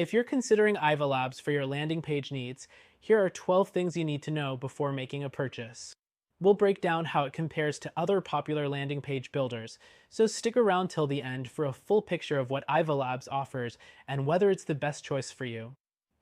If you're considering Aiva Labs for your landing page needs, here are 12 things you need to know before making a purchase. We'll break down how it compares to other popular landing page builders, so stick around till the end for a full picture of what Aiva Labs offers and whether it's the best choice for you.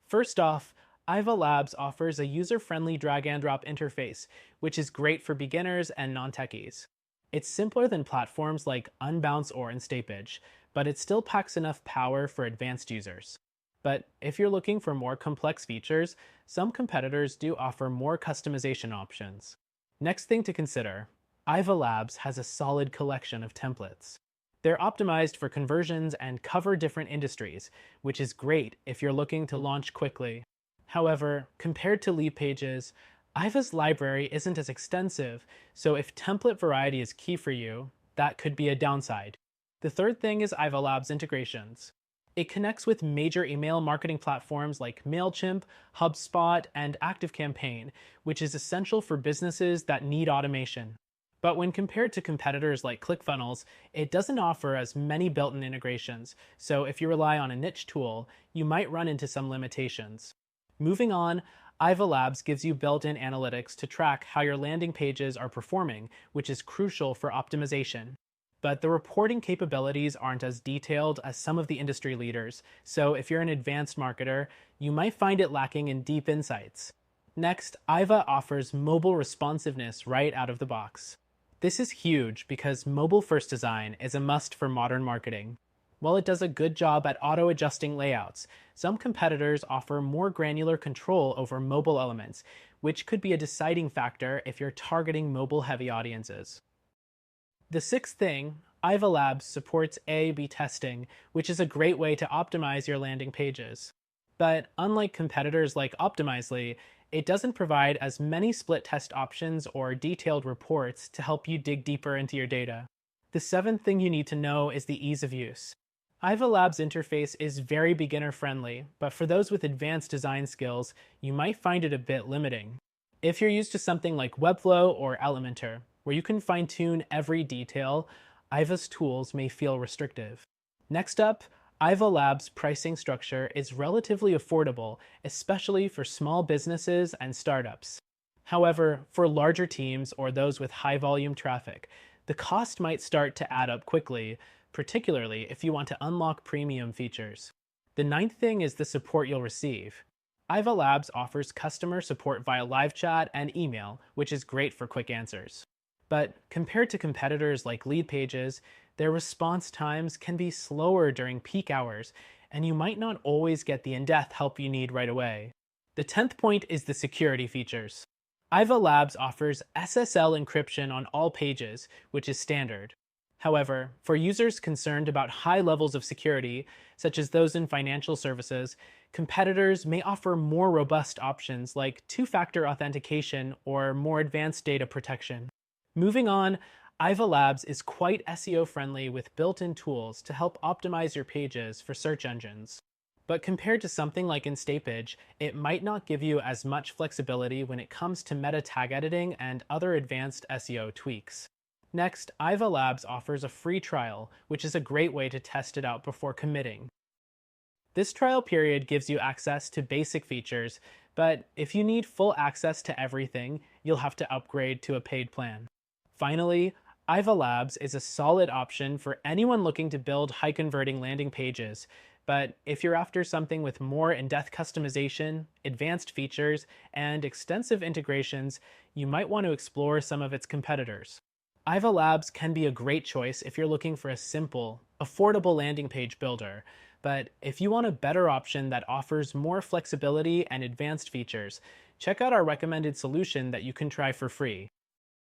First off, Aiva Labs offers a user-friendly drag-and-drop interface, which is great for beginners and non-techies. It's simpler than platforms like Unbounce or InstatePage, but it still packs enough power for advanced users. But if you're looking for more complex features, some competitors do offer more customization options. Next thing to consider, Aiva Labs has a solid collection of templates. They're optimized for conversions and cover different industries, which is great if you're looking to launch quickly. However, compared to lead pages, Aiva's library isn't as extensive, so if template variety is key for you, that could be a downside. The third thing is Aiva Labs integrations. It connects with major email marketing platforms like MailChimp, HubSpot, and ActiveCampaign, which is essential for businesses that need automation. But when compared to competitors like ClickFunnels, it doesn't offer as many built-in integrations, so if you rely on a niche tool, you might run into some limitations. Moving on, Aiva Labs gives you built-in analytics to track how your landing pages are performing, which is crucial for optimization. But the reporting capabilities aren't as detailed as some of the industry leaders, so if you're an advanced marketer, you might find it lacking in deep insights. Next, Aiva offers mobile responsiveness right out of the box. This is huge because mobile-first design is a must for modern marketing. While it does a good job at auto-adjusting layouts, some competitors offer more granular control over mobile elements, which could be a deciding factor if you're targeting mobile-heavy audiences. The sixth thing, Aiva Labs supports A/B testing, which is a great way to optimize your landing pages. But unlike competitors like Optimizely, it doesn't provide as many split test options or detailed reports to help you dig deeper into your data. The seventh thing you need to know is the ease of use. Aiva Labs interface is very beginner-friendly, but for those with advanced design skills, you might find it a bit limiting. If you're used to something like Webflow or Elementor, where you can fine-tune every detail, Aiva's tools may feel restrictive. Next up, Aiva Labs' pricing structure is relatively affordable, especially for small businesses and startups. However, for larger teams or those with high-volume traffic, the cost might start to add up quickly, particularly if you want to unlock premium features. The ninth thing is the support you'll receive. Aiva Labs offers customer support via live chat and email, which is great for quick answers. But compared to competitors like lead pages, their response times can be slower during peak hours, and you might not always get the in-depth help you need right away. The 10th point is the security features. Aiva Labs offers SSL encryption on all pages, which is standard. However, for users concerned about high levels of security, such as those in financial services, competitors may offer more robust options like two-factor authentication or more advanced data protection. Moving on, Aiva Labs is quite SEO-friendly with built-in tools to help optimize your pages for search engines. But compared to something like InstatePage, it might not give you as much flexibility when it comes to meta tag editing and other advanced SEO tweaks. Next, Aiva Labs offers a free trial, which is a great way to test it out before committing. This trial period gives you access to basic features, but if you need full access to everything, you'll have to upgrade to a paid plan. Finally, Aiva Labs is a solid option for anyone looking to build high-converting landing pages, but if you're after something with more in-depth customization, advanced features, and extensive integrations, you might want to explore some of its competitors. Aiva Labs can be a great choice if you're looking for a simple, affordable landing page builder, but if you want a better option that offers more flexibility and advanced features, check out our recommended solution that you can try for free.